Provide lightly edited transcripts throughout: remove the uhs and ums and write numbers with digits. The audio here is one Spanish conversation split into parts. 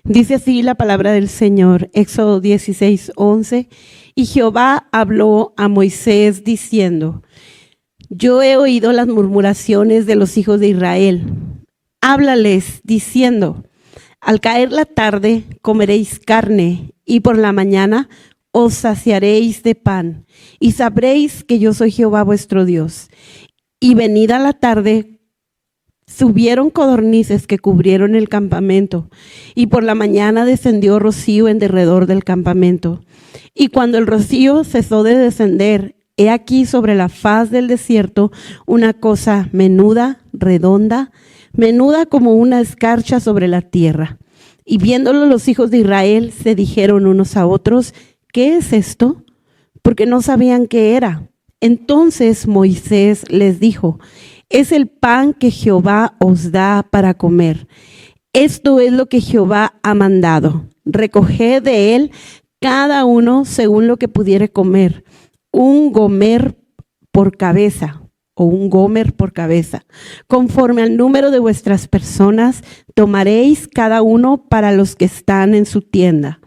Dice así la palabra del Señor, Éxodo 16:11. Y Jehová habló a Moisés diciendo: Yo he oído las murmuraciones de los hijos de Israel. Háblales diciendo: Al caer la tarde comeréis carne, y por la mañana os saciaréis de pan, y sabréis que yo soy Jehová vuestro Dios. Y venida la tarde, subieron codornices que cubrieron el campamento, y por la mañana descendió rocío en derredor del campamento. Y cuando el rocío cesó de descender, he aquí sobre la faz del desierto una cosa menuda, redonda, menuda como una escarcha sobre la tierra. Y viéndolo los hijos de Israel se dijeron unos a otros: ¿qué es esto? Porque no sabían qué era. Entonces Moisés les dijo: es el pan que Jehová os da para comer. Esto es lo que Jehová ha mandado. Recoged de él cada uno según lo que pudiere comer, un gomer por cabeza, o un gomer por cabeza. Conforme al número de vuestras personas, tomaréis cada uno para los que están en su tienda.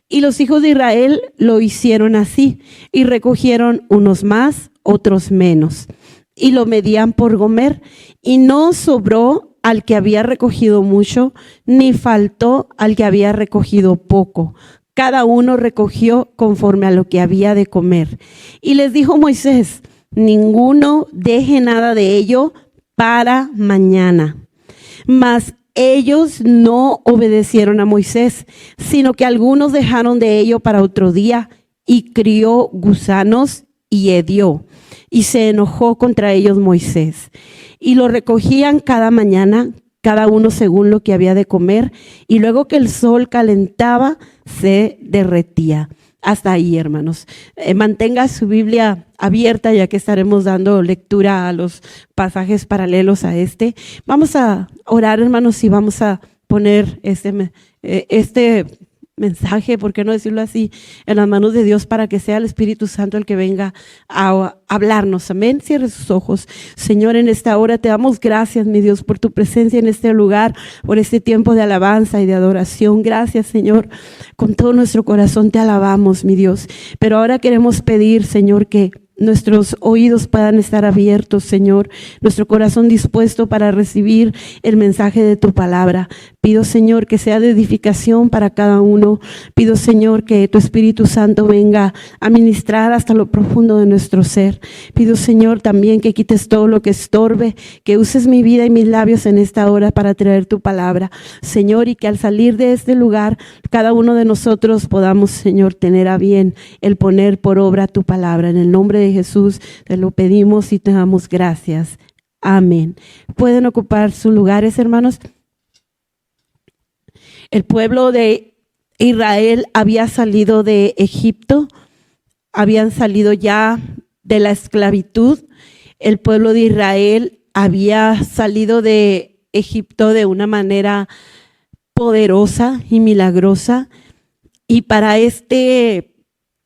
Y los hijos de Israel lo hicieron así, y recogieron unos más, otros menos, y lo medían por gomer, y no sobró al que había recogido mucho, ni faltó al que había recogido poco. Cada uno recogió conforme a lo que había de comer. Y les dijo Moisés: ninguno deje nada de ello para mañana. Mas ellos no obedecieron a Moisés, sino que algunos dejaron de ello para otro día, y crió gusanos y hedió. Y se enojó contra ellos Moisés. Y lo recogían cada mañana, cada uno según lo que había de comer, y luego que el sol calentaba, se derretía. Hasta ahí, hermanos. Mantenga su Biblia abierta, ya que estaremos dando lectura a los pasajes paralelos a este. Vamos a orar, hermanos, y vamos a poner este mensaje, ¿por qué no decirlo así?, en las manos de Dios, para que sea el Espíritu Santo el que venga a hablarnos. Amén. Cierre sus ojos. Señor, en esta hora te damos gracias, mi Dios, por tu presencia en este lugar, por este tiempo de alabanza y de adoración. Gracias, Señor. Con todo nuestro corazón te alabamos, mi Dios. Pero ahora queremos pedir, Señor, que nuestros oídos puedan estar abiertos, Señor, nuestro corazón dispuesto para recibir el mensaje de tu palabra. Pido, Señor, que sea de edificación para cada uno. Pido, Señor, que tu Espíritu Santo venga a ministrar hasta lo profundo de nuestro ser. Pido, Señor, también que quites todo lo que estorbe, que uses mi vida y mis labios en esta hora para traer tu palabra, Señor, y que al salir de este lugar, cada uno de nosotros podamos, Señor, tener a bien el poner por obra tu palabra. En el nombre de Jesús te lo pedimos y te damos gracias. Amén. Pueden ocupar sus lugares, hermanos. El pueblo de Israel había salido de Egipto, habían salido ya de la esclavitud. El pueblo de Israel había salido de Egipto de una manera poderosa y milagrosa, y para este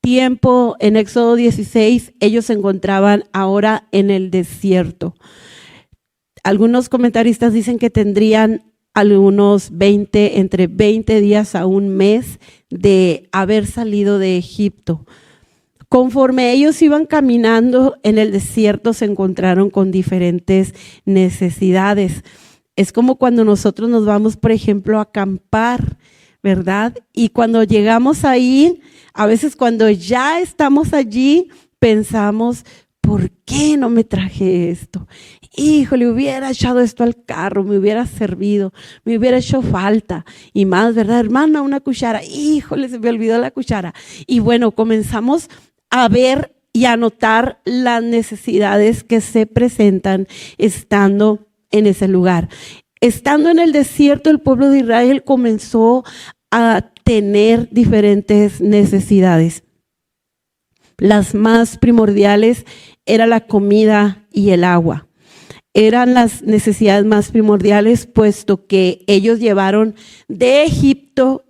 tiempo, en Éxodo 16, ellos se encontraban ahora en el desierto. Algunos comentaristas dicen que tendrían algunos entre 20 días a un mes de haber salido de Egipto. Conforme ellos iban caminando en el desierto, se encontraron con diferentes necesidades. Es como cuando nosotros nos vamos, por ejemplo, a acampar, ¿verdad? Y cuando llegamos ahí, a veces cuando ya estamos allí, pensamos: ¿por qué no me traje esto? Híjole, hubiera echado esto al carro, me hubiera servido, me hubiera hecho falta. Y más, ¿verdad, hermana? Una cuchara. Híjole, se me olvidó la cuchara. Y bueno, comenzamos a ver y a notar las necesidades que se presentan estando en ese lugar. Estando en el desierto, el pueblo de Israel comenzó a tener diferentes necesidades. Las más primordiales eran la comida y el agua. Eran las necesidades más primordiales, puesto que ellos llevaron de Egipto,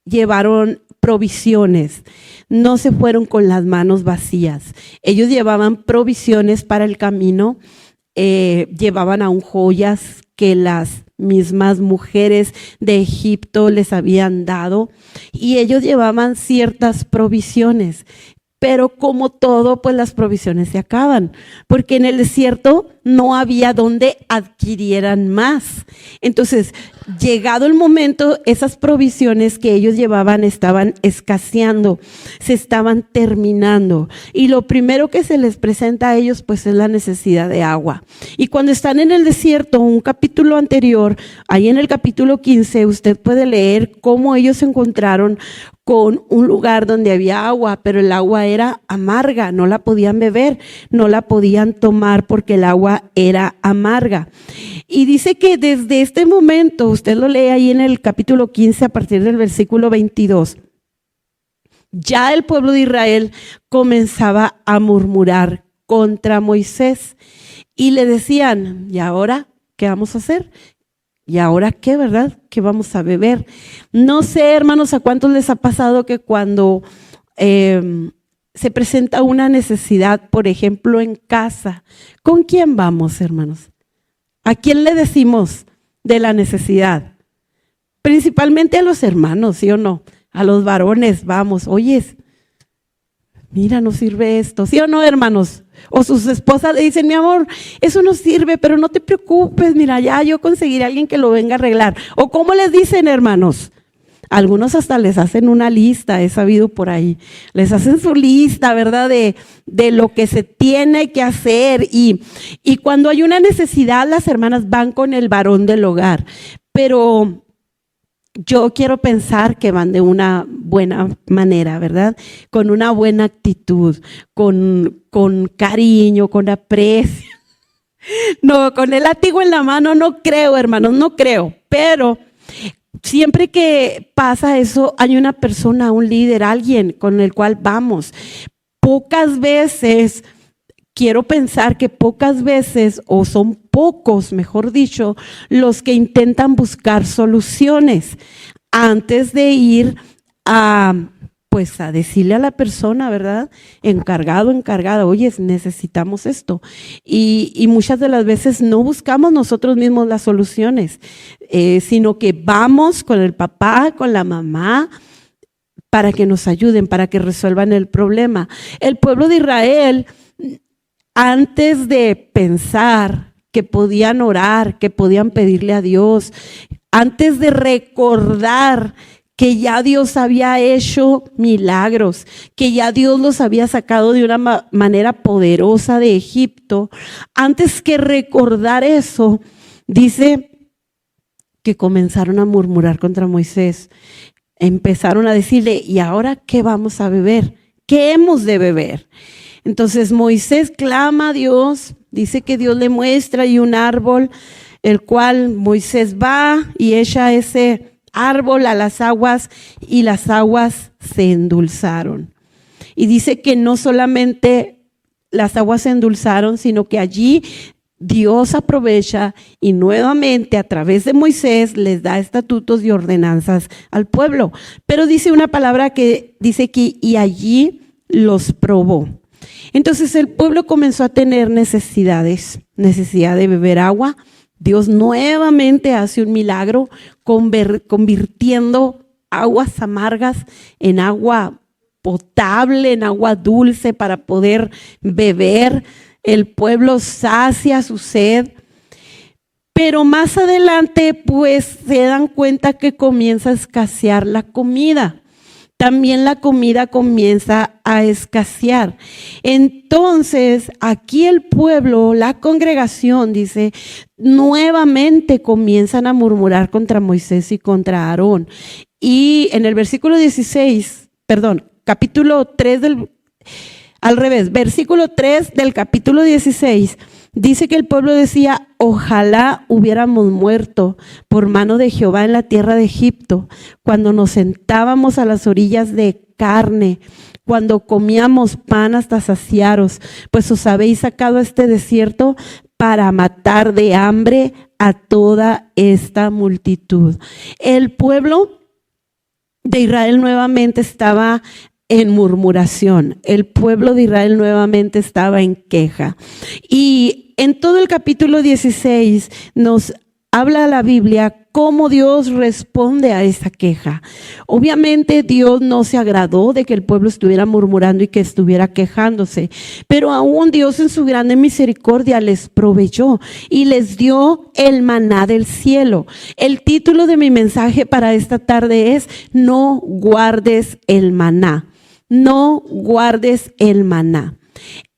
llevaron provisiones. No se fueron con las manos vacías. Ellos llevaban provisiones para el camino, llevaban aún joyas que las mismas mujeres de Egipto les habían dado, y ellos llevaban ciertas provisiones. Pero como todo, pues las provisiones se acaban, porque en el desierto no había donde adquirieran más. Entonces, llegado el momento, esas provisiones que ellos llevaban estaban escaseando, se estaban terminando. Y lo primero que se les presenta a ellos, pues es la necesidad de agua. Y cuando están en el desierto, un capítulo anterior, ahí en el capítulo 15, usted puede leer cómo ellos se encontraron con un lugar donde había agua, pero el agua era amarga, no la podían beber, no la podían tomar porque el agua era amarga. Y dice que desde este momento, usted lo lee ahí en el capítulo 15 a partir del versículo 22, ya el pueblo de Israel comenzaba a murmurar contra Moisés y le decían, ¿y ahora qué vamos a hacer? ¿Y ahora qué, verdad? ¿Qué vamos a beber? No sé, hermanos, a cuántos les ha pasado que cuando se presenta una necesidad, por ejemplo, en casa, ¿con quién vamos, hermanos? ¿A quién le decimos de la necesidad? Principalmente a los hermanos, ¿sí o no? A los varones, vamos, oyes, mira, no sirve esto, ¿sí o no, hermanos? O sus esposas le dicen, mi amor, eso no sirve, pero no te preocupes, mira, ya yo conseguiré a alguien que lo venga a arreglar. O ¿cómo les dicen, hermanos? Algunos hasta les hacen una lista, he sabido por ahí. Les hacen su lista, ¿verdad? De lo que se tiene que hacer. Y cuando hay una necesidad, las hermanas van con el varón del hogar. Pero yo quiero pensar que van de una buena manera, ¿verdad? Con una buena actitud, con cariño, con aprecio. No, con el látigo en la mano no creo, hermanos, no creo. Pero siempre que pasa eso, hay una persona, un líder, alguien con el cual vamos. Pocas veces, quiero pensar que pocas veces, o son pocos, mejor dicho, los que intentan buscar soluciones antes de ir a decirle a la persona, ¿verdad? Encargado, encargada, oye, necesitamos esto. Y muchas de las veces no buscamos nosotros mismos las soluciones, sino que vamos con el papá, con la mamá, para que nos ayuden, para que resuelvan el problema. El pueblo de Israel, antes de pensar que podían orar, que podían pedirle a Dios, antes de recordar que ya Dios había hecho milagros, que ya Dios los había sacado de una manera poderosa de Egipto, antes que recordar eso, dice que comenzaron a murmurar contra Moisés. Empezaron a decirle, ¿y ahora qué vamos a beber? ¿Qué hemos de beber? Entonces Moisés clama a Dios, dice que Dios le muestra y un árbol, el cual Moisés va y echa ese árbol a las aguas y las aguas se endulzaron. Y dice que no solamente las aguas se endulzaron, sino que allí Dios aprovecha y nuevamente a través de Moisés les da estatutos y ordenanzas al pueblo. Pero dice una palabra que dice que y allí los probó. Entonces el pueblo comenzó a tener necesidad de beber agua. Dios nuevamente hace un milagro convirtiendo aguas amargas en agua potable, en agua dulce para poder beber. El pueblo sacia su sed. Pero más adelante pues se dan cuenta que comienza a escasear la comida. También la comida comienza a escasear. Entonces, aquí el pueblo, la congregación, dice, nuevamente comienzan a murmurar contra Moisés y contra Aarón. Y en el versículo 16, capítulo 3 versículo 3 del capítulo 16, dice que el pueblo decía, ojalá hubiéramos muerto por mano de Jehová en la tierra de Egipto, cuando nos sentábamos a las orillas de carne, cuando comíamos pan hasta saciaros, pues os habéis sacado a este desierto para matar de hambre a toda esta multitud. El pueblo de Israel nuevamente estaba en murmuración. El pueblo de Israel nuevamente estaba en queja. Y en todo el capítulo 16 nos habla la Biblia cómo Dios responde a esa queja. Obviamente Dios no se agradó de que el pueblo estuviera murmurando y que estuviera quejándose, pero aún Dios en su grande misericordia les proveyó y les dio el maná del cielo. El título de mi mensaje para esta tarde es: no guardes el maná. No guardes el maná.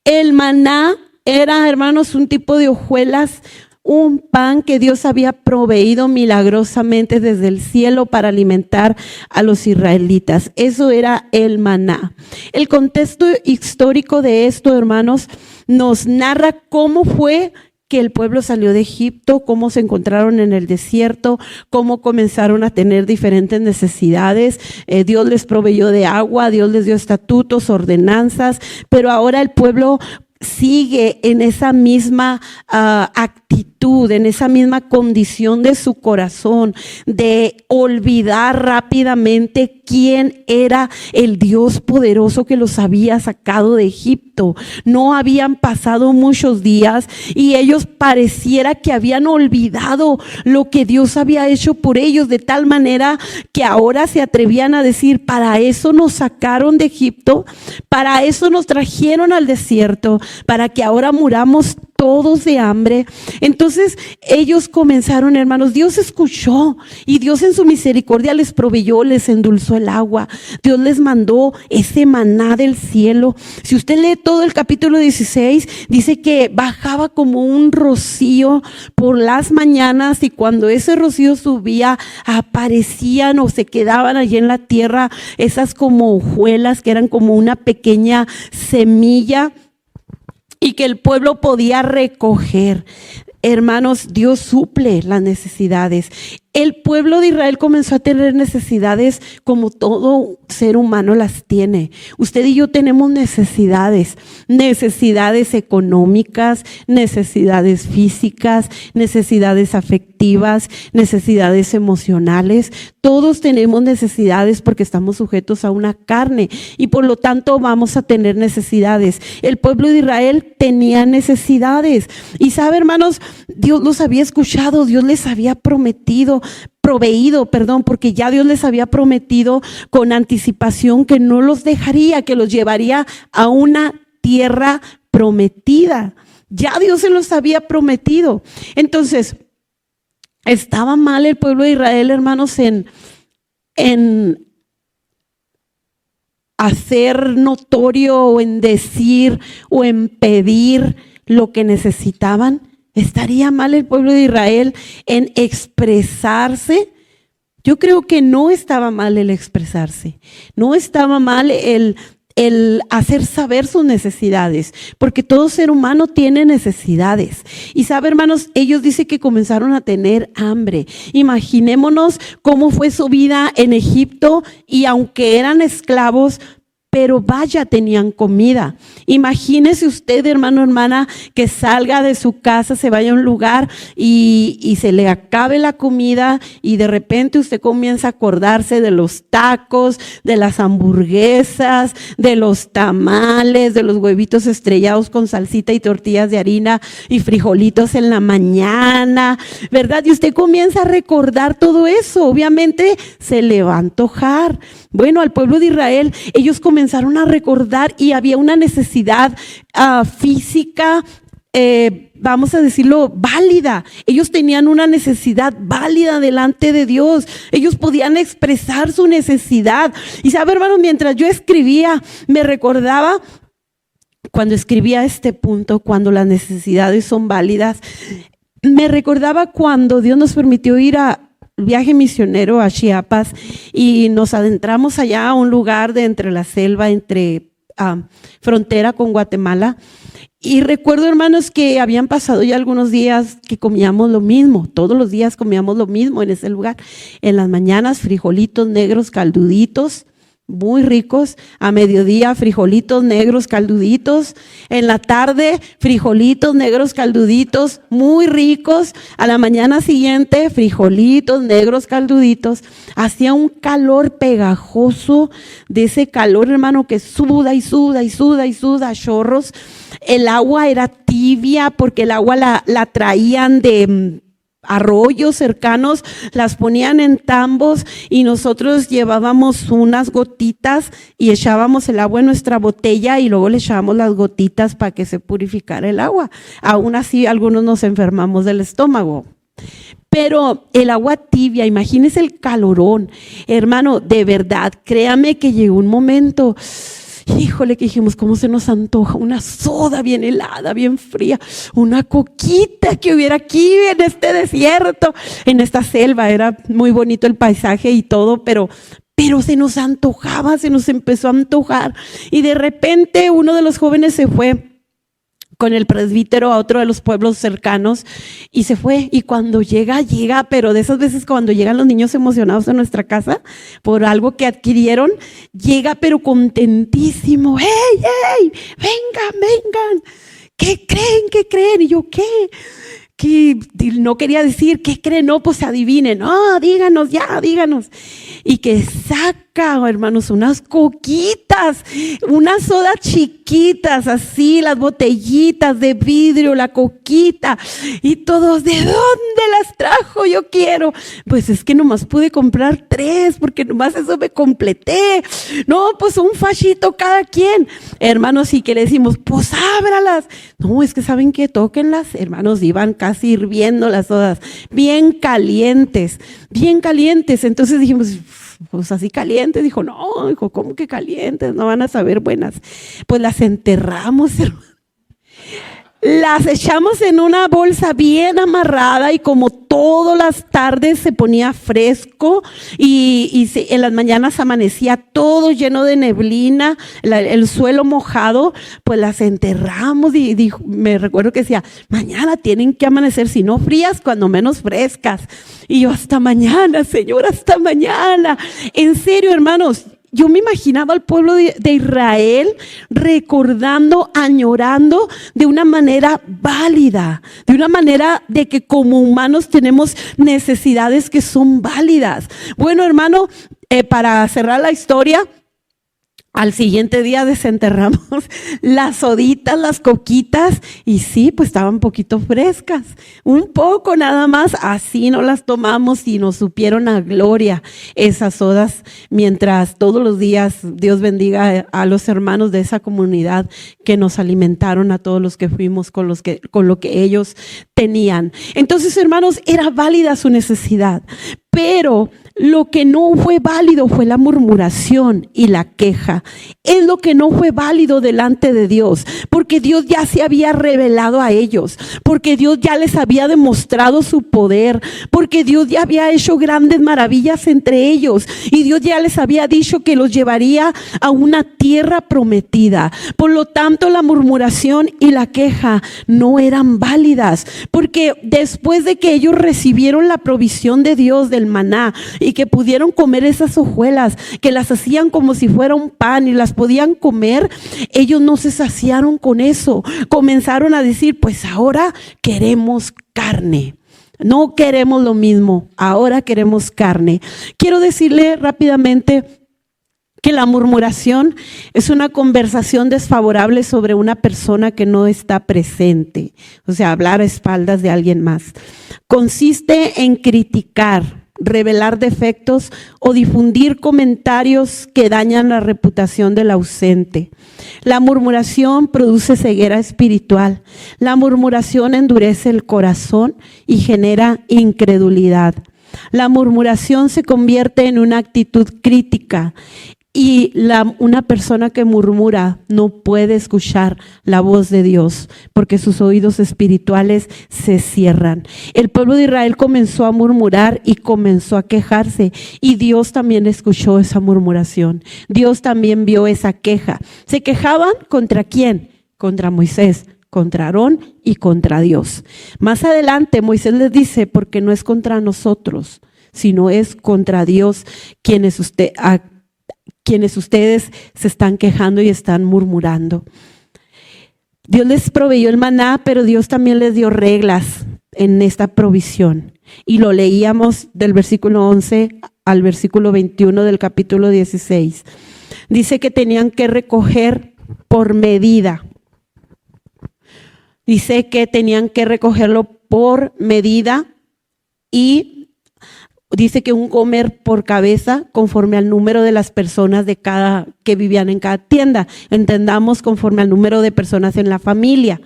El maná era, hermanos, un tipo de hojuelas, un pan que Dios había proveído milagrosamente desde el cielo para alimentar a los israelitas. Eso era el maná. El contexto histórico de esto, hermanos, nos narra cómo fue que el pueblo salió de Egipto, cómo se encontraron en el desierto, cómo comenzaron a tener diferentes necesidades. Dios les proveyó de agua, Dios les dio estatutos, ordenanzas, pero ahora el pueblo sigue en esa misma actitud, en esa misma condición de su corazón, de olvidar rápidamente quién era el Dios poderoso que los había sacado de Egipto. No habían pasado muchos días y ellos pareciera que habían olvidado lo que Dios había hecho por ellos, de tal manera que ahora se atrevían a decir: para eso nos sacaron de Egipto, para eso nos trajeron al desierto, para que ahora muramos todos de hambre. Entonces ellos comenzaron, hermanos, Dios escuchó y Dios en su misericordia les proveyó, les endulzó el agua. Dios les mandó ese maná del cielo. Si usted lee todo el capítulo 16, dice que bajaba como un rocío por las mañanas, y cuando ese rocío subía, aparecían o se quedaban allí en la tierra esas como hojuelas que eran como una pequeña semilla y que el pueblo podía recoger. Hermanos, Dios suple las necesidades. El pueblo de Israel comenzó a tener necesidades como todo ser humano las tiene. Usted y yo tenemos necesidades económicas, necesidades físicas, necesidades afectivas, necesidades emocionales. Todos tenemos necesidades porque estamos sujetos a una carne y por lo tanto vamos a tener necesidades. El pueblo de Israel tenía necesidades y sabe, hermanos, Dios los había escuchado, Dios les había proveído, porque ya Dios les había prometido con anticipación que no los dejaría, que los llevaría a una tierra prometida. Ya Dios se los había prometido. Entonces, estaba mal el pueblo de Israel, hermanos, en hacer notorio o en decir o en pedir lo que necesitaban. ¿Estaría mal el pueblo de Israel en expresarse? Yo creo que no estaba mal el expresarse. No estaba mal el hacer saber sus necesidades, porque todo ser humano tiene necesidades. Y sabe, hermanos, ellos dicen que comenzaron a tener hambre. Imaginémonos cómo fue su vida en Egipto, y aunque eran esclavos, pero vaya, tenían comida. Imagínese usted, hermano, hermana, que salga de su casa, se vaya a un lugar y se le acabe la comida, y de repente usted comienza a acordarse de los tacos, de las hamburguesas, de los tamales, de los huevitos estrellados con salsita y tortillas de harina y frijolitos en la mañana, ¿verdad? Y usted comienza a recordar todo eso. Obviamente se le va a antojar. Bueno, al pueblo de Israel, ellos comenzaron a recordar y había una necesidad física, vamos a decirlo, válida. Ellos tenían una necesidad válida delante de Dios. Ellos podían expresar su necesidad. Y sabe, hermano, mientras yo escribía, me recordaba cuando escribía este punto, cuando las necesidades son válidas, me recordaba cuando Dios nos permitió ir a viaje misionero a Chiapas y nos adentramos allá a un lugar de entre la selva, entre frontera con Guatemala. Y recuerdo, hermanos, que habían pasado ya algunos días que comíamos lo mismo. Todos los días comíamos lo mismo en ese lugar. En las mañanas, frijolitos negros calduditos, muy ricos. A mediodía, frijolitos negros calduditos. En la tarde, frijolitos negros calduditos, muy ricos. A la mañana siguiente, frijolitos negros calduditos. Hacía un calor pegajoso, de ese calor, hermano, que suda y suda y suda y suda a chorros. El agua era tibia porque el agua la traían de arroyos cercanos, las ponían en tambos y nosotros llevábamos unas gotitas y echábamos el agua en nuestra botella y luego le echábamos las gotitas para que se purificara el agua. Aún así, algunos nos enfermamos del estómago. Pero el agua tibia, imagínese el calorón. Hermano, de verdad, créame que llegó un momento, híjole, que dijimos, ¿cómo se nos antoja una soda bien helada, bien fría? Una coquita que hubiera aquí en este desierto, en esta selva. Era muy bonito el paisaje y todo, pero se nos antojaba, se nos empezó a antojar. Y de repente uno de los jóvenes se fue con el presbítero a otro de los pueblos cercanos y se fue. Y cuando llega, pero de esas veces cuando llegan los niños emocionados a nuestra casa por algo que adquirieron, llega pero contentísimo. ¡Hey, hey! ¡Vengan! ¿Qué creen? Y yo, ¿qué? Que no quería decir, ¿qué creen? No, pues adivinen. No, díganos. Y que saca, hermanos, unas coquitas, unas sodas chiquitas, así, las botellitas de vidrio, la coquita. Y todos, ¿de dónde las trajo? Yo quiero. Pues es que nomás pude comprar 3, porque nomás eso me completé. No, pues un fachito cada quien. Hermanos, y que le decimos, pues ábralas. No, es que ¿saben qué? Tóquenlas. Hermanos, iban casi hirviendo las sodas, bien calientes. Entonces dijimos, pues así calientes. Dijo, ¿cómo que calientes? No van a saber buenas. Pues las enterramos, hermano. Las echamos en una bolsa bien amarrada y como todas las tardes se ponía fresco y en las mañanas amanecía todo lleno de neblina, el suelo mojado, pues las enterramos y me recuerdo que decía, mañana tienen que amanecer, si no frías, cuando menos frescas. Y yo, hasta mañana, Señor, hasta mañana. En serio, hermanos. Yo me imaginaba al pueblo de Israel recordando, añorando de una manera válida, de una manera de que como humanos tenemos necesidades que son válidas. Bueno, hermano, para cerrar la historia, al siguiente día desenterramos las soditas, las coquitas, y sí, pues estaban un poquito frescas, un poco nada más, así no las tomamos y nos supieron a gloria esas sodas, mientras todos los días Dios bendiga a los hermanos de esa comunidad que nos alimentaron a todos los que fuimos con lo que ellos tenían. Entonces, hermanos, era válida su necesidad, pero lo que no fue válido fue la murmuración y la queja. Es lo que no fue válido delante de Dios, porque Dios ya se había revelado a ellos, porque Dios ya les había demostrado su poder, porque Dios ya había hecho grandes maravillas entre ellos y Dios ya les había dicho que los llevaría a una tierra prometida. Por lo tanto, la murmuración y la queja no eran válidas, porque después de que ellos recibieron la provisión de Dios del maná y que pudieron comer esas hojuelas, que las hacían como si fuera un pan y las podían comer, ellos no se saciaron con eso. Comenzaron a decir, pues ahora queremos carne. No queremos lo mismo, ahora queremos carne. Quiero decirle rápidamente que la murmuración es una conversación desfavorable sobre una persona que no está presente. O sea, hablar a espaldas de alguien más. Consiste en criticar, revelar defectos o difundir comentarios que dañan la reputación del ausente. La murmuración produce ceguera espiritual. La murmuración endurece el corazón y genera incredulidad. La murmuración se convierte en una actitud crítica. Y una persona que murmura no puede escuchar la voz de Dios porque sus oídos espirituales se cierran. El pueblo de Israel comenzó a murmurar y comenzó a quejarse y Dios también escuchó esa murmuración. Dios también vio esa queja. ¿Se quejaban contra quién? Contra Moisés, contra Aarón y contra Dios. Más adelante Moisés les dice, porque no es contra nosotros, sino es contra Dios quienes ustedes se están quejando y están murmurando. Dios les proveyó el maná, pero Dios también les dio reglas en esta provisión. Y lo leíamos del versículo 11 al versículo 21 del capítulo 16. Dice que tenían que recoger por medida. Dice que tenían que recogerlo por medida y dice que un gomer por cabeza conforme al número de las personas que vivían en cada tienda. Entendamos conforme al número de personas en la familia.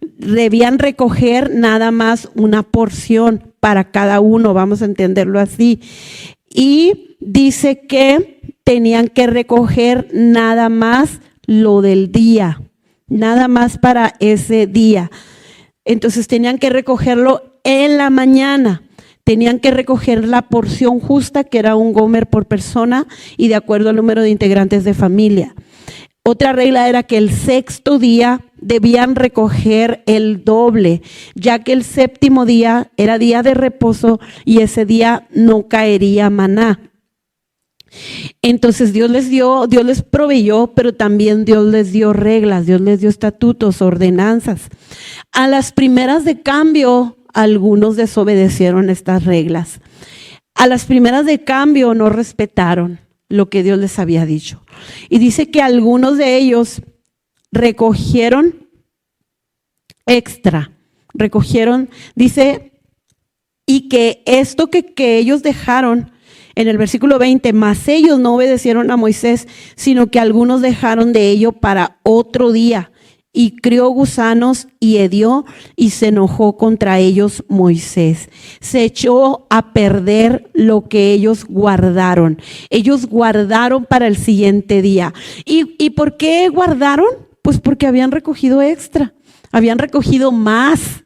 Debían recoger nada más una porción para cada uno, vamos a entenderlo así. Y dice que tenían que recoger nada más lo del día, nada más para ese día. Entonces tenían que recogerlo en la mañana. Tenían que recoger la porción justa, que era un gomer por persona y de acuerdo al número de integrantes de familia. Otra regla era que el sexto día debían recoger el doble, ya que el séptimo día era día de reposo y ese día no caería maná. Entonces Dios les proveyó, pero también Dios les dio reglas, Dios les dio estatutos, ordenanzas. A las primeras de cambio, algunos desobedecieron estas reglas. A las primeras de cambio no respetaron lo que Dios les había dicho. Y dice que algunos de ellos recogieron extra, dice, y que esto que ellos dejaron, en el versículo 20, mas ellos no obedecieron a Moisés, sino que algunos dejaron de ello para otro día. Y crió gusanos y hedió y se enojó contra ellos Moisés. Se echó a perder lo que ellos guardaron. Ellos guardaron para el siguiente día. ¿Y por qué guardaron? Pues porque habían recogido extra, habían recogido más.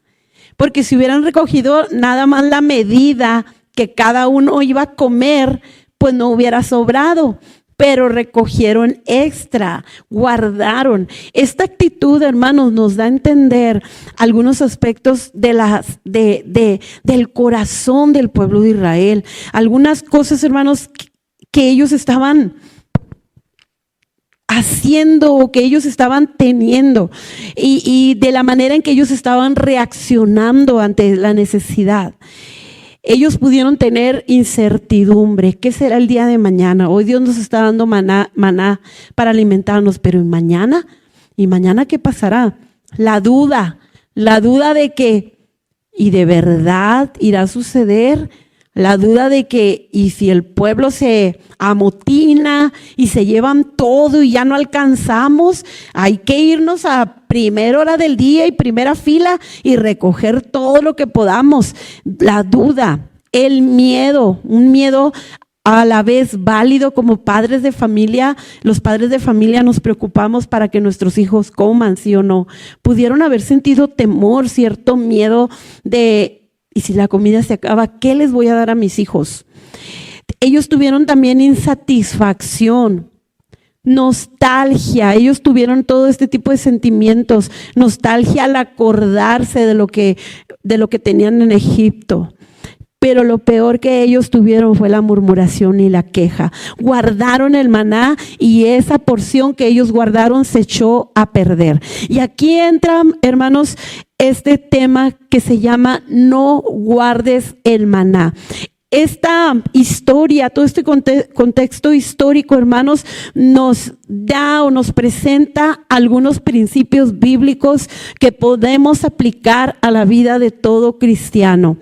Porque si hubieran recogido nada más la medida que cada uno iba a comer, pues no hubiera sobrado. Pero recogieron extra, guardaron. Esta actitud, hermanos, nos da a entender algunos aspectos del corazón del pueblo de Israel. Algunas cosas, hermanos, que ellos estaban haciendo o que ellos estaban teniendo y de la manera en que ellos estaban reaccionando ante la necesidad. Ellos pudieron tener incertidumbre. ¿Qué será el día de mañana? Hoy Dios nos está dando maná para alimentarnos, pero ¿y mañana? ¿Y mañana qué pasará? La duda de que, ¿y de verdad irá a suceder? La duda de que, ¿y si el pueblo se amotina y se llevan todo y ya no alcanzamos? Hay que irnos a primera hora del día y primera fila y recoger todo lo que podamos. La duda, el miedo, un miedo a la vez válido. Como padres de familia, los padres de familia nos preocupamos para que nuestros hijos coman, ¿sí o no? Pudieron haber sentido temor, cierto miedo de, ¿y si la comida se acaba, qué les voy a dar a mis hijos? Ellos tuvieron también insatisfacción, nostalgia. Ellos tuvieron todo este tipo de sentimientos, nostalgia al acordarse de lo que tenían en Egipto. Pero lo peor que ellos tuvieron fue la murmuración y la queja. Guardaron el maná y esa porción que ellos guardaron se echó a perder. Y aquí entra, hermanos, este tema que se llama no guardes el maná. Esta historia, todo este contexto histórico, hermanos, nos da o nos presenta algunos principios bíblicos que podemos aplicar a la vida de todo cristiano.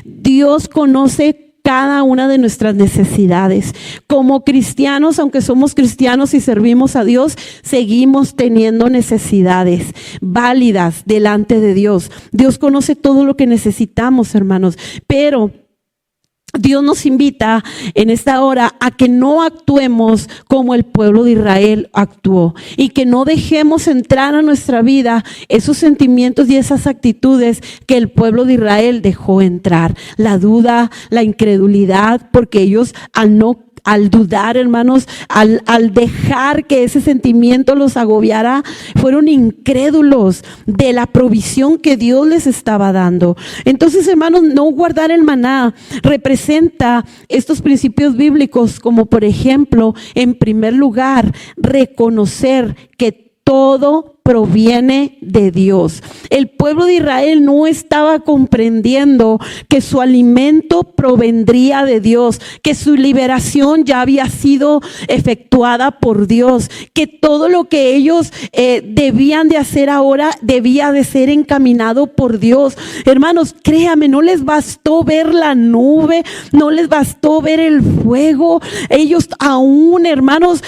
Dios conoce cada una de nuestras necesidades. Como cristianos, aunque somos cristianos y servimos a Dios, seguimos teniendo necesidades válidas delante de Dios. Dios conoce todo lo que necesitamos, hermanos, pero Dios nos invita en esta hora a que no actuemos como el pueblo de Israel actuó y que no dejemos entrar a nuestra vida esos sentimientos y esas actitudes que el pueblo de Israel dejó entrar. La duda, la incredulidad, porque ellos al dudar, hermanos, al dejar que ese sentimiento los agobiara, fueron incrédulos de la provisión que Dios les estaba dando. Entonces, hermanos, no guardar el maná representa estos principios bíblicos, como por ejemplo, en primer lugar, reconocer que todo proviene de Dios. El pueblo de Israel no estaba comprendiendo que su alimento provendría de Dios, que su liberación ya había sido efectuada por Dios, que todo lo que ellos debían de hacer ahora debía de ser encaminado por Dios. Hermanos, créame, no les bastó ver la nube, no les bastó ver el fuego. Ellos aún, hermanos,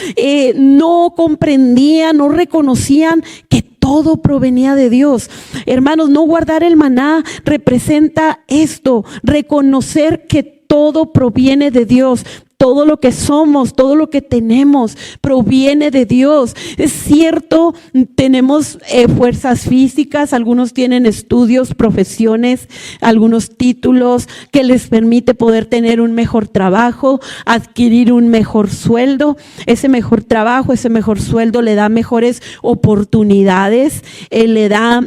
no comprendían, no reconocían que todo provenía de Dios. Hermanos, no guardar el maná representa esto, reconocer que todo proviene de Dios. Todo lo que somos, todo lo que tenemos proviene de Dios. Es cierto, tenemos fuerzas físicas, algunos tienen estudios, profesiones, algunos títulos que les permite poder tener un mejor trabajo, adquirir un mejor sueldo. Ese mejor trabajo, ese mejor sueldo le da mejores oportunidades, le da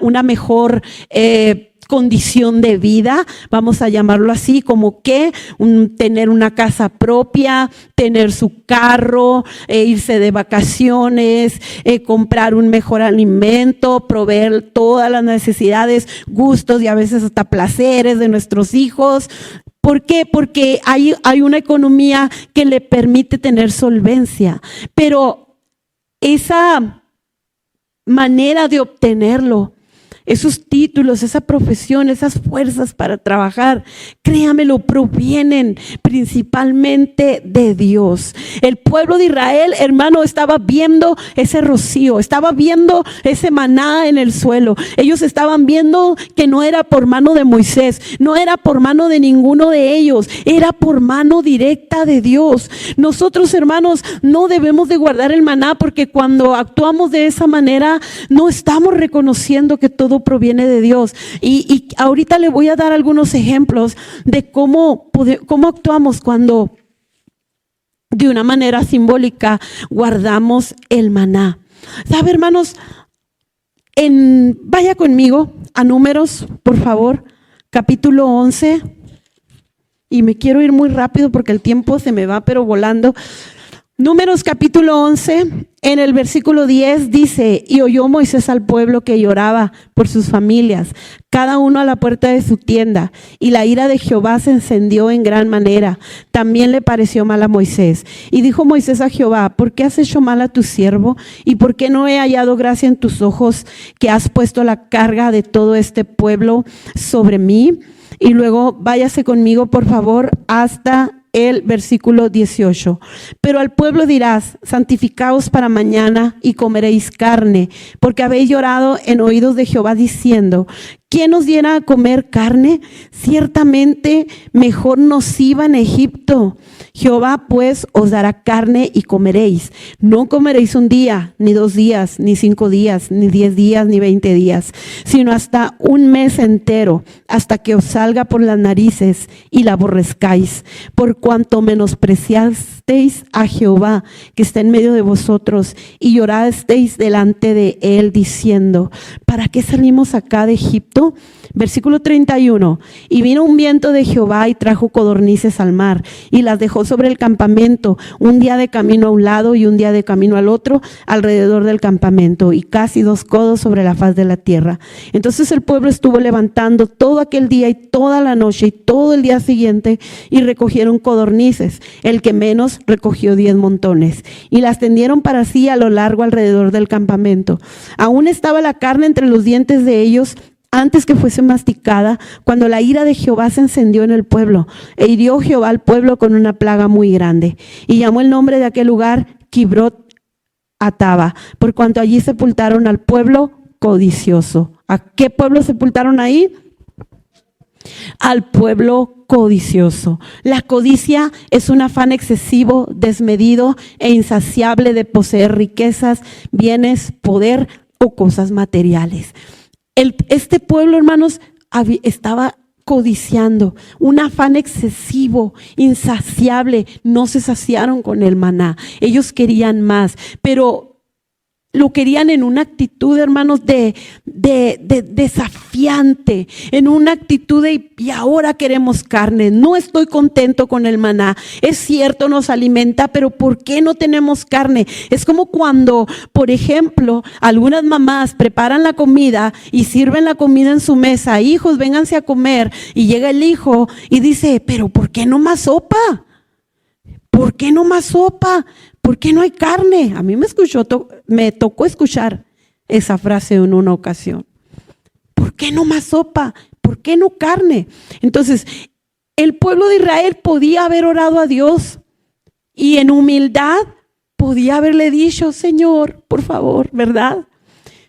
una mejor condición de vida, vamos a llamarlo así, como que tener una casa propia, tener su carro, irse de vacaciones, comprar un mejor alimento, proveer todas las necesidades, gustos y a veces hasta placeres de nuestros hijos. ¿Por qué? Porque hay una economía que le permite tener solvencia, pero esa manera de obtenerlo, esos títulos, esa profesión, esas fuerzas para trabajar, créamelo, provienen principalmente de Dios. El pueblo de Israel, hermano, estaba viendo ese rocío, estaba viendo ese maná en el suelo. Ellos estaban viendo que no era por mano de Moisés, no era por mano de ninguno de ellos, era por mano directa de Dios. Nosotros, hermanos, no debemos de guardar el maná, porque cuando actuamos de esa manera no estamos reconociendo que todo proviene de Dios. Y ahorita le voy a dar algunos ejemplos de cómo actuamos cuando de una manera simbólica guardamos el maná. ¿Sabe, hermanos? Vaya conmigo a Números, por favor, capítulo 11. Y me quiero ir muy rápido porque el tiempo se me va pero volando. Números capítulo 11, en el versículo 10 dice: y oyó Moisés al pueblo que lloraba por sus familias, cada uno a la puerta de su tienda, y la ira de Jehová se encendió en gran manera. También le pareció mal a Moisés. Y dijo Moisés a Jehová: ¿por qué has hecho mal a tu siervo? ¿Y por qué no he hallado gracia en tus ojos, que has puesto la carga de todo este pueblo sobre mí? Y luego váyase conmigo, por favor, hasta el versículo 18. Pero al pueblo dirás: santificaos para mañana y comeréis carne, porque habéis llorado en oídos de Jehová diciendo: ¿quién nos diera a comer carne? Ciertamente mejor nos iba en Egipto. Jehová pues os dará carne y comeréis. No comeréis un día, ni 2 días, ni 5 días, ni 10 días, ni 20 días, sino hasta un mes entero, hasta que os salga por las narices y la aborrezcáis, por cuanto menospreciasteis a Jehová que está en medio de vosotros, y llorasteis delante de él diciendo: ¿para qué salimos acá de Egipto? Versículo 31. Y vino un viento de Jehová y trajo codornices al mar, y las dejó sobre el campamento, un día de camino a un lado y un día de camino al otro, alrededor del campamento, y casi 2 codos sobre la faz de la tierra. Entonces el pueblo estuvo levantando todo aquel día y toda la noche y todo el día siguiente, y recogieron codornices. El que menos recogió 10 montones, y las tendieron para sí a lo largo alrededor del campamento. Aún estaba la carne entre los dientes de ellos antes que fuese masticada, cuando la ira de Jehová se encendió en el pueblo, e hirió Jehová al pueblo con una plaga muy grande. Y llamó el nombre de aquel lugar Kibrot Ataba, por cuanto allí sepultaron al pueblo codicioso. ¿A qué pueblo sepultaron ahí? Al pueblo codicioso. La codicia es un afán excesivo, desmedido e insaciable de poseer riquezas, bienes, poder o cosas materiales. Este pueblo, hermanos, estaba codiciando, un afán excesivo, insaciable. No se saciaron con el maná, ellos querían más. Pero lo querían en una actitud, hermanos, de desafiante, en una actitud de, y ahora queremos carne, no estoy contento con el maná, es cierto, nos alimenta, pero ¿por qué no tenemos carne? Es como cuando, por ejemplo, algunas mamás preparan la comida y sirven la comida en su mesa, hijos, vénganse a comer, y llega el hijo y dice, pero ¿por qué no más sopa? ¿Por qué no más sopa? ¿Por qué no hay carne? A mí me tocó escuchar esa frase en una ocasión. ¿Por qué no más sopa? ¿Por qué no carne? Entonces, el pueblo de Israel podía haber orado a Dios y en humildad podía haberle dicho, Señor, por favor, ¿verdad?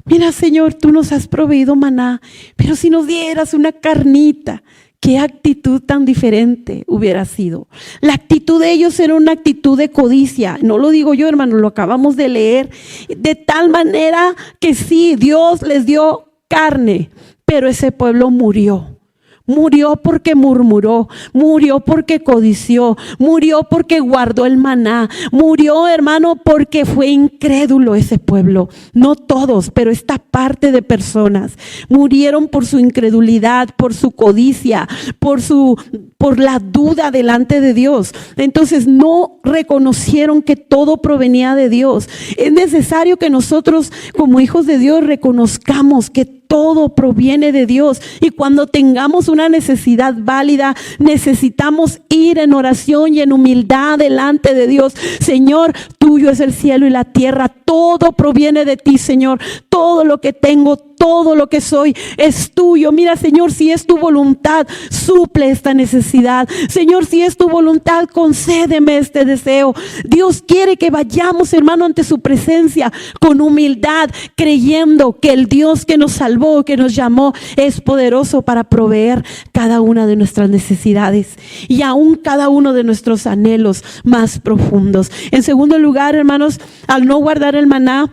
Mira, Señor, tú nos has proveído maná, pero si nos dieras una carnita, ¿qué actitud tan diferente hubiera sido? La actitud de ellos era una actitud de codicia. No lo digo yo, hermano, lo acabamos de leer. De tal manera que sí, Dios les dio carne, pero ese pueblo murió. Murió porque murmuró, murió porque codició, murió porque guardó el maná, murió, hermano, porque fue incrédulo ese pueblo. No todos, pero esta parte de personas murieron por su incredulidad, por su codicia, por la duda delante de Dios. Entonces no reconocieron que todo provenía de Dios. Es necesario que nosotros como hijos de Dios reconozcamos que todo proviene de Dios, y cuando tengamos una necesidad válida, necesitamos ir en oración y en humildad delante de Dios. Señor, tuyo es el cielo y la tierra, todo proviene de ti, Señor. Todo lo que tengo, todo lo que soy es tuyo. Mira, Señor, si es tu voluntad, suple esta necesidad. Señor, si es tu voluntad, concédeme este deseo. Dios quiere que vayamos, hermano, ante su presencia con humildad, creyendo que el Dios que nos salvó, que nos llamó, es poderoso para proveer cada una de nuestras necesidades y aún cada uno de nuestros anhelos más profundos. En segundo lugar, hermanos, al no guardar el maná,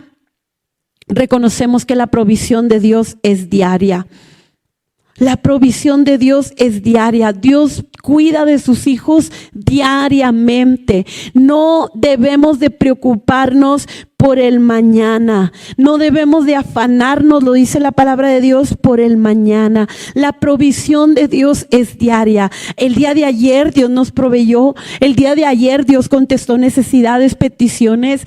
reconocemos que la provisión de Dios es diaria. La provisión de Dios es diaria. Dios cuida de sus hijos diariamente. No debemos de preocuparnos por el mañana. No debemos de afanarnos, lo dice la palabra de Dios, por el mañana. La provisión de Dios es diaria. El día de ayer Dios nos proveyó. El día de ayer Dios contestó necesidades, peticiones.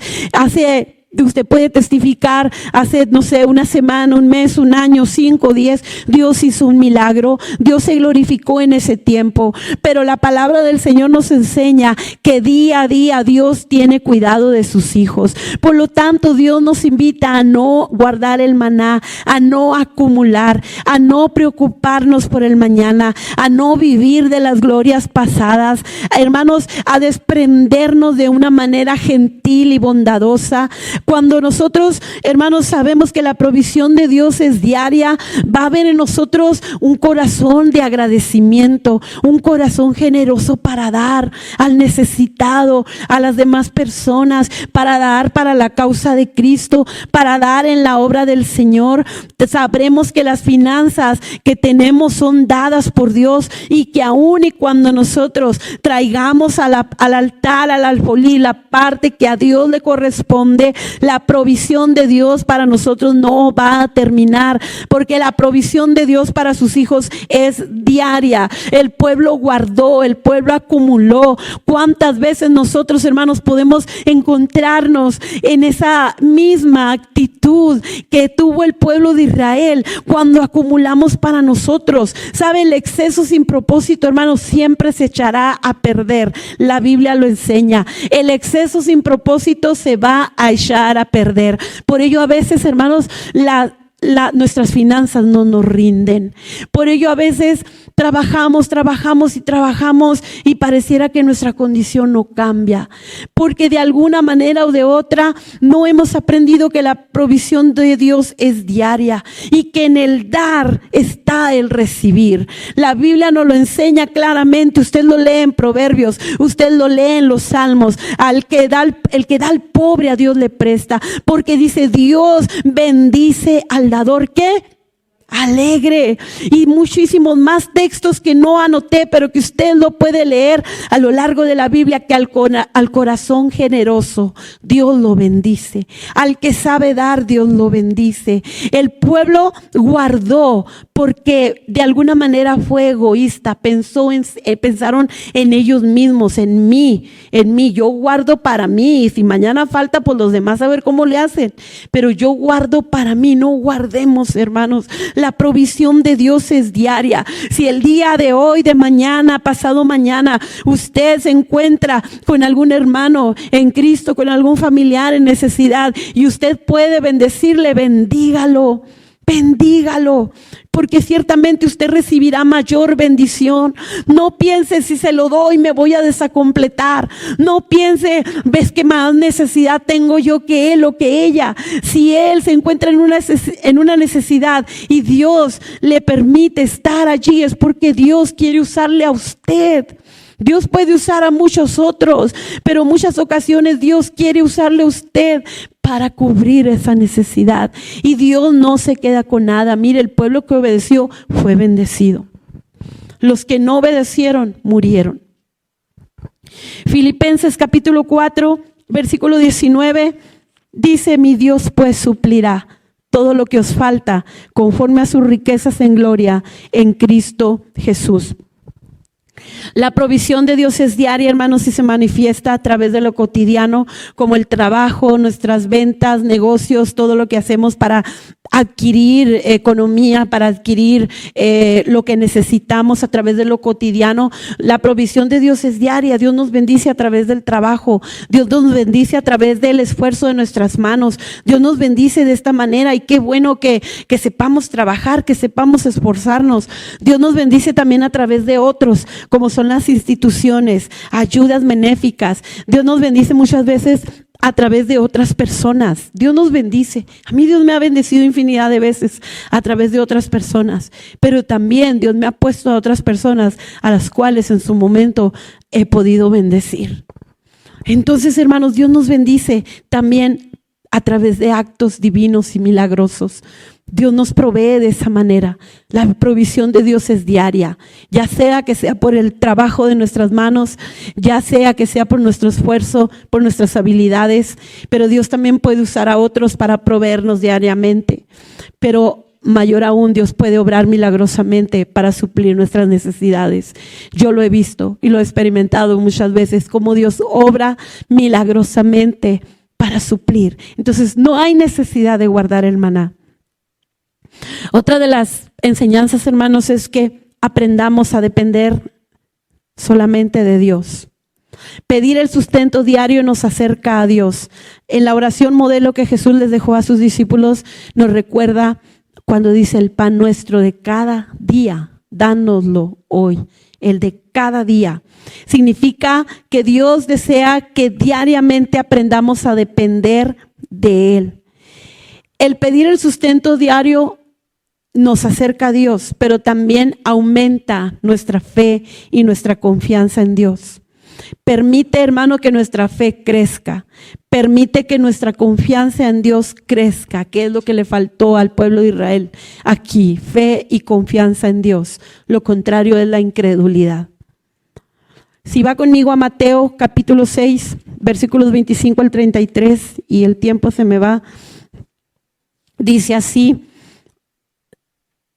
Usted puede testificar, hace, no sé, una semana, un mes, un año, 5, 10, Dios hizo un milagro, Dios se glorificó en ese tiempo. Pero la palabra del Señor nos enseña que día a día Dios tiene cuidado de sus hijos. Por lo tanto, Dios nos invita a no guardar el maná, a no acumular, a no preocuparnos por el mañana, a no vivir de las glorias pasadas. Hermanos, a desprendernos de una manera gentil y bondadosa. Cuando nosotros, hermanos, sabemos que la provisión de Dios es diaria, va a haber en nosotros un corazón de agradecimiento, un corazón generoso para dar al necesitado, a las demás personas, para dar para la causa de Cristo, para dar en la obra del Señor. Sabremos que las finanzas que tenemos son dadas por Dios, y que aún y cuando nosotros traigamos al altar, al alfolí, la parte que a Dios le corresponde, la provisión de Dios para nosotros no va a terminar, porque la provisión de Dios para sus hijos es diaria. El pueblo guardó, el pueblo acumuló. ¿Cuántas veces nosotros, hermanos, podemos encontrarnos en esa misma actitud que tuvo el pueblo de Israel cuando acumulamos para nosotros? ¿Sabe? El exceso sin propósito, hermanos, siempre se echará a perder. La Biblia lo enseña. El exceso sin propósito se va a echar a perder. Por ello, a veces, hermanos, nuestras finanzas no nos rinden. Por ello, a veces trabajamos y pareciera que nuestra condición no cambia, porque de alguna manera o de otra no hemos aprendido que la provisión de Dios es diaria y que en el dar está el recibir. La Biblia nos lo enseña claramente. Usted lo lee en Proverbios, usted lo lee en los Salmos. El que da al pobre, a Dios le presta, porque dice: Dios bendice al dador, ¿qué? alegre, y muchísimos más textos que no anoté, pero que usted lo puede leer a lo largo de la Biblia, que al corazón generoso Dios lo bendice, al que sabe dar Dios lo bendice. El pueblo guardó porque de alguna manera fue egoísta, pensaron en ellos mismos, en mí, yo guardo para mí, y si mañana falta pues los demás a ver cómo le hacen, pero yo guardo para mí. No guardemos, hermanos. La provisión de Dios es diaria. Si el día de hoy, de mañana, pasado mañana, usted se encuentra con algún hermano en Cristo, con algún familiar en necesidad, y usted puede bendecirle, bendígalo. Bendígalo, porque ciertamente usted recibirá mayor bendición. No piense, si se lo doy me voy a desacompletar. No piense, ves que más necesidad tengo yo que él o que ella. Si él se encuentra en una necesidad y Dios le permite estar allí, es porque Dios quiere usarle a usted. Dios puede usar a muchos otros, pero en muchas ocasiones Dios quiere usarle a usted para cubrir esa necesidad. Y Dios no se queda con nada. Mire, el pueblo que obedeció fue bendecido. Los que no obedecieron murieron. Filipenses capítulo 4, versículo 19, dice: mi Dios pues suplirá todo lo que os falta conforme a sus riquezas en gloria en Cristo Jesús. La provisión de Dios es diaria, hermanos, y se manifiesta a través de lo cotidiano, como el trabajo, nuestras ventas, negocios, todo lo que hacemos para adquirir economía, para adquirir lo que necesitamos a través de lo cotidiano. La provisión de Dios es diaria. Dios nos bendice a través del trabajo. Dios nos bendice a través del esfuerzo de nuestras manos. Dios nos bendice de esta manera, y qué bueno que sepamos trabajar, que sepamos esforzarnos. Dios nos bendice también a través de otros, como son las instituciones, ayudas benéficas. Dios nos bendice muchas veces a través de otras personas. Dios nos bendice. A mí Dios me ha bendecido infinidad de veces a través de otras personas, pero también Dios me ha puesto a otras personas a las cuales en su momento he podido bendecir. Entonces, hermanos, Dios nos bendice también a través de actos divinos y milagrosos. Dios nos provee de esa manera. La provisión de Dios es diaria, ya sea que sea por el trabajo de nuestras manos, ya sea que sea por nuestro esfuerzo, por nuestras habilidades, pero Dios también puede usar a otros para proveernos diariamente. Pero mayor aún, Dios puede obrar milagrosamente para suplir nuestras necesidades. Yo lo he visto y lo he experimentado muchas veces, cómo Dios obra milagrosamente para suplir. Entonces no hay necesidad de guardar el maná. Otra de las enseñanzas, hermanos, es que aprendamos a depender solamente de Dios. Pedir el sustento diario nos acerca a Dios. En la oración modelo que Jesús les dejó a sus discípulos, nos recuerda cuando dice: el pan nuestro de cada día, dánoslo hoy. El de cada día. Significa que Dios desea que diariamente aprendamos a depender de Él. El pedir el sustento diario nos acerca a Dios, pero también aumenta nuestra fe y nuestra confianza en Dios. Permite, hermano, que nuestra fe crezca. Permite que nuestra confianza en Dios crezca, que es lo que le faltó al pueblo de Israel aquí: fe y confianza en Dios. Lo contrario es la incredulidad. Si va conmigo a Mateo capítulo 6, versículos 25 al 33, y el tiempo se me va. Dice así,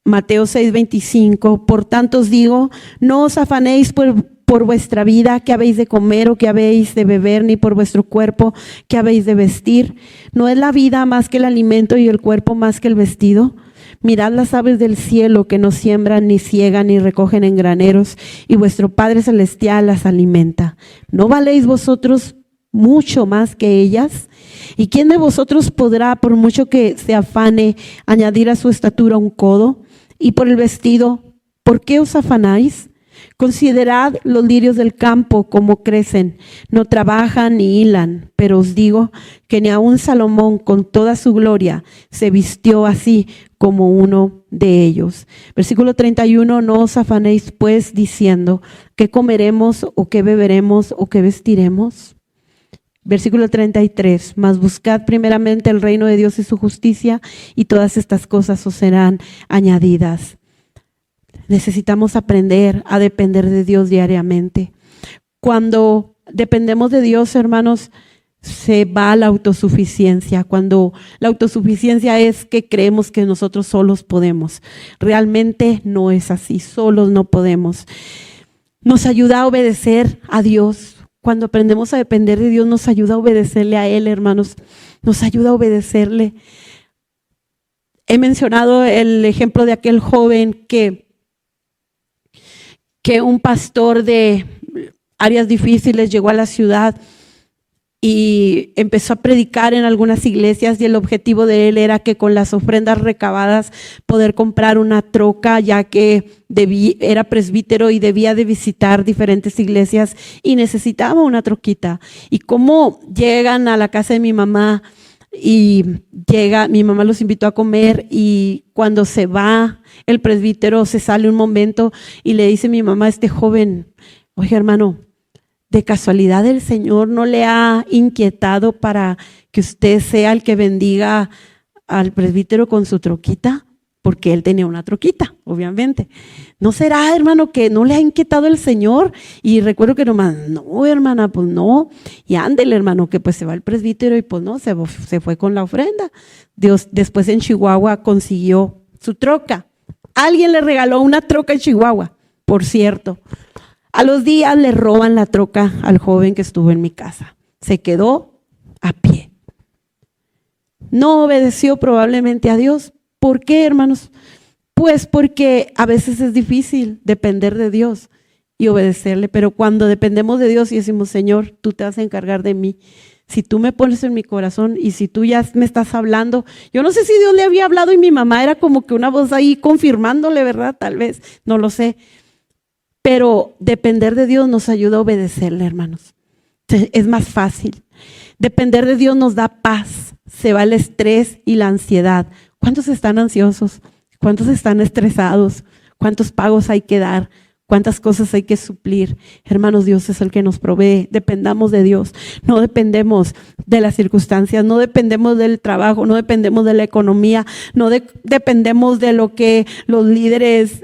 Mateo 6, 25: por tanto os digo, no os afanéis por vuestra vida, qué habéis de comer o qué habéis de beber, ni por vuestro cuerpo, qué habéis de vestir. ¿No es la vida más que el alimento y el cuerpo más que el vestido? Mirad las aves del cielo, que no siembran, ni ciegan, ni recogen en graneros, y vuestro Padre Celestial las alimenta. ¿No valéis vosotros mucho más que ellas? ¿Y quién de vosotros podrá, por mucho que se afane, añadir a su estatura un codo? Y por el vestido, ¿por qué os afanáis? Considerad los lirios del campo, cómo crecen, no trabajan ni hilan, pero os digo que ni aun Salomón con toda su gloria se vistió así como uno de ellos. Versículo 31: no os afanéis pues diciendo, ¿qué comeremos o qué beberemos o qué vestiremos? Versículo 33, mas buscad primeramente el reino de Dios y su justicia, y todas estas cosas os serán añadidas. Necesitamos aprender a depender de Dios diariamente. Cuando dependemos de Dios, hermanos, se va la autosuficiencia. Cuando la autosuficiencia es que creemos que nosotros solos podemos. Realmente no es así, solos no podemos. Nos ayuda a obedecer a Dios. Cuando aprendemos a depender de Dios, nos ayuda a obedecerle a Él, hermanos. Nos ayuda a obedecerle. He mencionado el ejemplo de aquel joven que un pastor de áreas difíciles llegó a la ciudad y empezó a predicar en algunas iglesias, y el objetivo de él era que con las ofrendas recabadas poder comprar una troca, ya que era presbítero y debía de visitar diferentes iglesias y necesitaba una troquita. Y como llegan a la casa de mi mamá, mi mamá los invitó a comer, y cuando se va el presbítero se sale un momento y le dice mi mamá a este joven: oye, hermano, ¿de casualidad el Señor no le ha inquietado para que usted sea el que bendiga al presbítero con su troquita? Porque él tenía una troquita, obviamente. ¿No será, hermano, que no le ha inquietado el Señor? Y recuerdo que nomás, no, hermana, pues no. Y ándele, hermano, que pues se va el presbítero y pues no, se fue con la ofrenda. Dios después en Chihuahua consiguió su troca. Alguien le regaló una troca en Chihuahua, por cierto. A los días le roban la troca al joven que estuvo en mi casa. Se quedó a pie. No obedeció probablemente a Dios. ¿Por qué, hermanos? Pues porque a veces es difícil depender de Dios y obedecerle, pero cuando dependemos de Dios y decimos: Señor, tú te vas a encargar de mí. Si tú me pones en mi corazón y si tú ya me estás hablando, yo no sé si Dios le había hablado y mi mamá era como que una voz ahí confirmándole, ¿verdad? Tal vez, no lo sé. Pero depender de Dios nos ayuda a obedecerle, hermanos. Es más fácil. Depender de Dios nos da paz. Se va el estrés y la ansiedad. ¿Cuántos están ansiosos? ¿Cuántos están estresados? ¿Cuántos pagos hay que dar? ¿Cuántas cosas hay que suplir? Hermanos, Dios es el que nos provee. Dependamos de Dios. No dependemos de las circunstancias, no dependemos del trabajo, no dependemos de la economía, no dependemos de lo que los líderes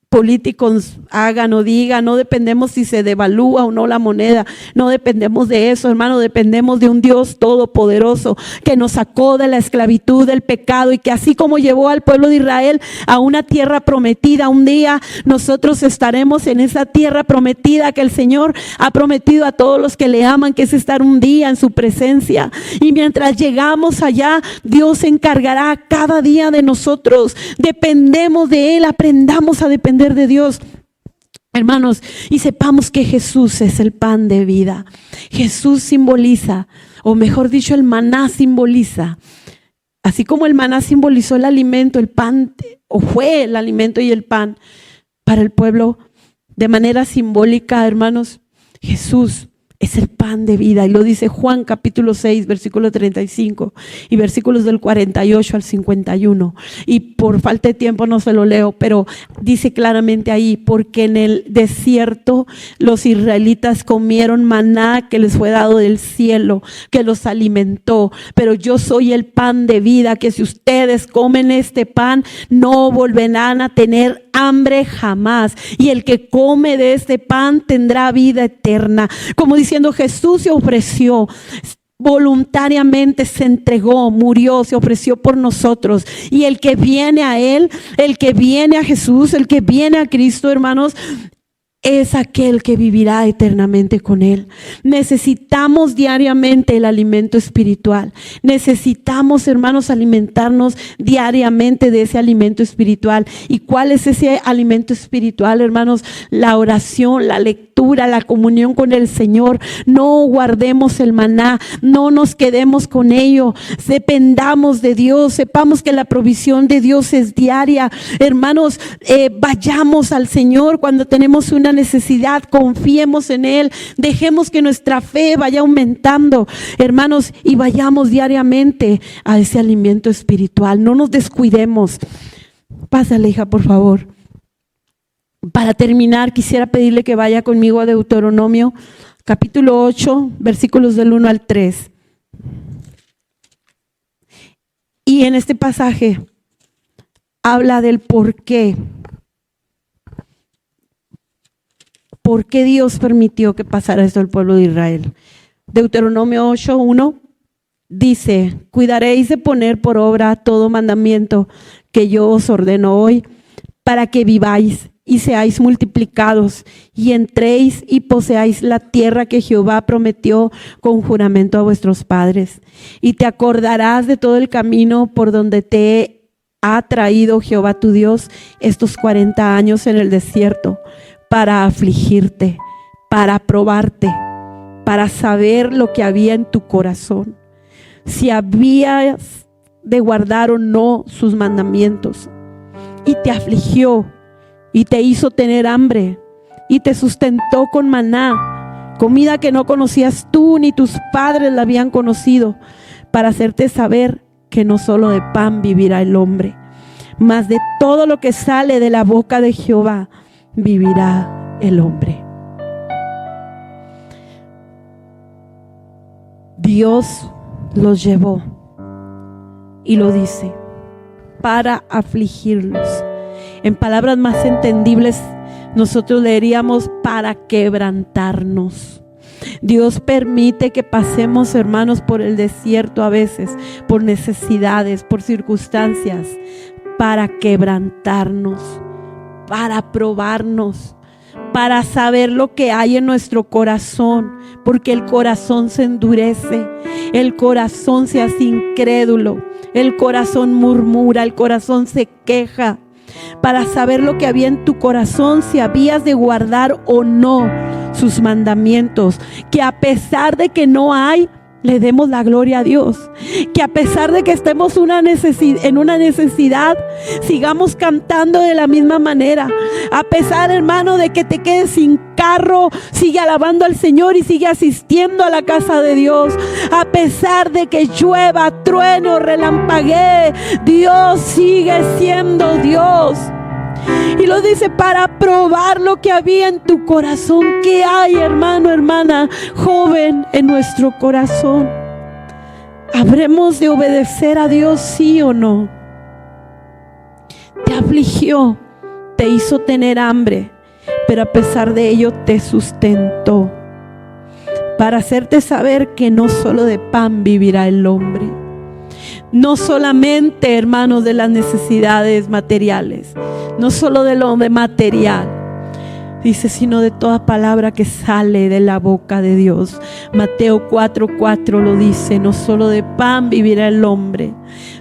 políticos hagan o digan, no dependemos si se devalúa o no la moneda, no dependemos de eso, hermano, dependemos de un Dios todopoderoso que nos sacó de la esclavitud, del pecado, y que así como llevó al pueblo de Israel a una tierra prometida, un día nosotros estaremos en esa tierra prometida que el Señor ha prometido a todos los que le aman, que es estar un día en su presencia. Y mientras llegamos allá, Dios se encargará cada día de nosotros. Dependemos de Él, aprendamos a depender de Dios, hermanos, y sepamos que Jesús es el pan de vida. Jesús simboliza, o mejor dicho, el maná simboliza, así como el maná simbolizó el alimento, el pan, o fue el alimento y el pan para el pueblo, de manera simbólica, hermanos, Jesús es el pan de vida, y lo dice Juan capítulo 6, versículo 35 y versículos del 48 al 51. Y por falta de tiempo no se lo leo, pero dice claramente ahí: porque en el desierto los israelitas comieron maná que les fue dado del cielo, que los alimentó. Pero yo soy el pan de vida, que si ustedes comen este pan no volverán a tener hambre jamás, y el que come de este pan tendrá vida eterna. Como diciendo, Jesús se ofreció voluntariamente, se entregó, murió, se ofreció por nosotros, y el que viene a Él, el que viene a Jesús, el que viene a Cristo, hermanos, es aquel que vivirá eternamente con Él. Necesitamos diariamente el alimento espiritual. Necesitamos, hermanos, alimentarnos diariamente de ese alimento espiritual. ¿Y cuál es ese alimento espiritual, hermanos? La oración, la lectura, la comunión con el Señor. No guardemos el maná, no nos quedemos con ello. Dependamos de Dios, sepamos que la provisión de Dios es diaria. Hermanos, vayamos al Señor cuando tenemos una necesidad, confiemos en Él, dejemos que nuestra fe vaya aumentando, hermanos, y vayamos diariamente a ese alimento espiritual. No nos descuidemos. Pásale, hija, por favor. Para terminar, quisiera pedirle que vaya conmigo a Deuteronomio capítulo 8, versículos del 1 al 3. Y en este pasaje habla del por qué. ¿Por qué Dios permitió que pasara esto al pueblo de Israel? Deuteronomio 8:1 dice: cuidaréis de poner por obra todo mandamiento que yo os ordeno hoy, para que viváis y seáis multiplicados y entréis y poseáis la tierra que Jehová prometió con juramento a vuestros padres. Y te acordarás de todo el camino por donde te ha traído Jehová tu Dios estos 40 años en el desierto, para afligirte, para probarte, para saber lo que había en tu corazón, si habías de guardar o no sus mandamientos. Y te afligió y te hizo tener hambre y te sustentó con maná, comida que no conocías tú ni tus padres la habían conocido, para hacerte saber que no solo de pan vivirá el hombre, mas de todo lo que sale de la boca de Jehová vivirá el hombre. Dios los llevó, y lo dice, para afligirlos. En palabras más entendibles, nosotros leeríamos para quebrantarnos. Dios permite que pasemos, hermanos, por el desierto a veces, por necesidades, por circunstancias, para quebrantarnos, para probarnos, para saber lo que hay en nuestro corazón, porque el corazón se endurece, el corazón se hace incrédulo, el corazón murmura, el corazón se queja, para saber lo que había en tu corazón, si habías de guardar o no sus mandamientos, que a pesar de que no hay, le demos la gloria a Dios, que a pesar de que estemos en una necesidad, sigamos cantando de la misma manera. A pesar, hermano, de que te quedes sin carro, sigue alabando al Señor y sigue asistiendo a la casa de Dios. A pesar de que llueva, trueno, relampaguee, Dios sigue siendo Dios. Y lo dice para probar lo que había en tu corazón. ¿Qué hay, hermano, hermana, joven, en nuestro corazón? ¿Habremos de obedecer a Dios, sí o no? Te afligió, te hizo tener hambre, pero a pesar de ello te sustentó, para hacerte saber que no solo de pan vivirá el hombre. No solamente, hermanos, de las necesidades materiales, no solo del hombre material, dice, sino de toda palabra que sale de la boca de Dios. Mateo 4:4 lo dice: no solo de pan vivirá el hombre,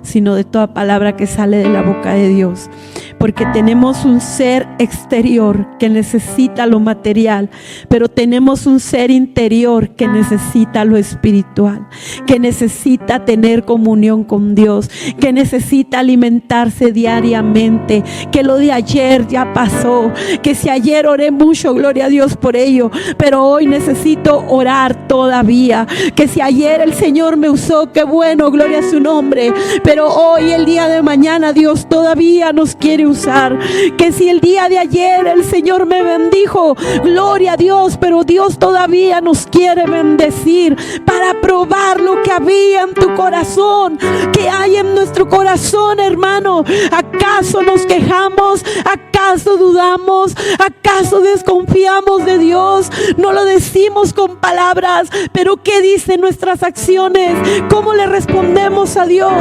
sino de toda palabra que sale de la boca de Dios. Porque tenemos un ser exterior que necesita lo material, pero tenemos un ser interior que necesita lo espiritual, que necesita tener comunión con Dios, que necesita alimentarse diariamente, que lo de ayer ya pasó, que si ayer oré mucho, gloria a Dios por ello, pero hoy necesito orar todavía, que si ayer el Señor me usó, qué bueno, gloria a su nombre, pero hoy, el día de mañana, Dios todavía nos quiere usar. Que si el día de ayer el Señor me bendijo, gloria a Dios, pero Dios todavía nos quiere bendecir para probar lo que había en tu corazón. ¿Qué hay en nuestro corazón, hermano? ¿Acaso nos quejamos? ¿Acaso dudamos? ¿Acaso desconfiamos de Dios? No lo decimos con palabras, pero ¿qué dicen nuestras acciones? ¿Cómo le respondemos a Dios?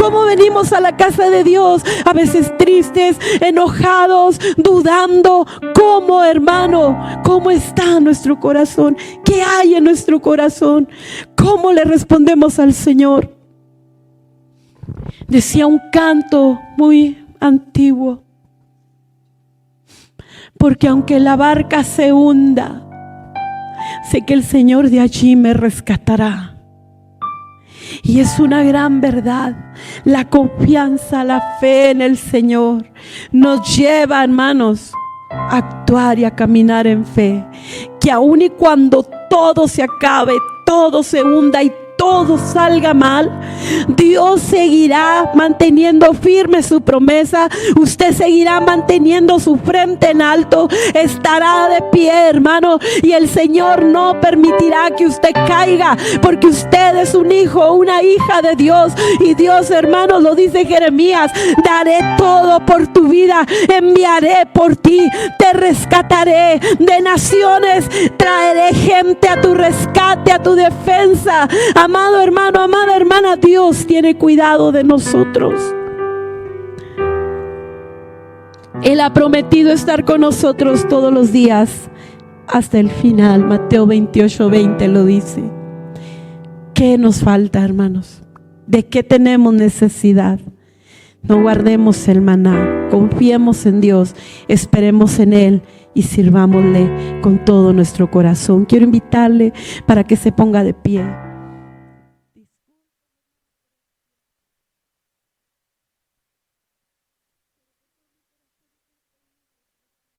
¿Cómo venimos a la casa de Dios? A veces tristes, enojados, dudando. ¿Cómo, hermano? ¿Cómo está nuestro corazón? ¿Qué hay en nuestro corazón? ¿Cómo le respondemos al Señor? Decía un canto muy antiguo: porque aunque la barca se hunda, sé que el Señor de allí me rescatará. Y es una gran verdad. La confianza, la fe en el Señor nos lleva, hermanos, a actuar y a caminar en fe. Que aun y cuando todo se acabe, todo se hunda y todo salga mal, Dios seguirá manteniendo firme su promesa. Usted seguirá manteniendo su frente en alto, estará de pie, hermano, y el Señor no permitirá que usted caiga, porque usted es un hijo, una hija de Dios. Y Dios, hermano, lo dice Jeremías: daré todo por tu vida, enviaré por ti, te rescataré de naciones, traeré gente a tu rescate, a tu defensa. Amado hermano, amada hermana, Dios tiene cuidado de nosotros. Él ha prometido estar con nosotros todos los días hasta el final. Mateo 28:20 lo dice. ¿Qué nos falta, hermanos? ¿De qué tenemos necesidad? No guardemos el maná, confiemos en Dios, esperemos en Él y sirvámosle con todo nuestro corazón. Quiero invitarle para que se ponga de pie.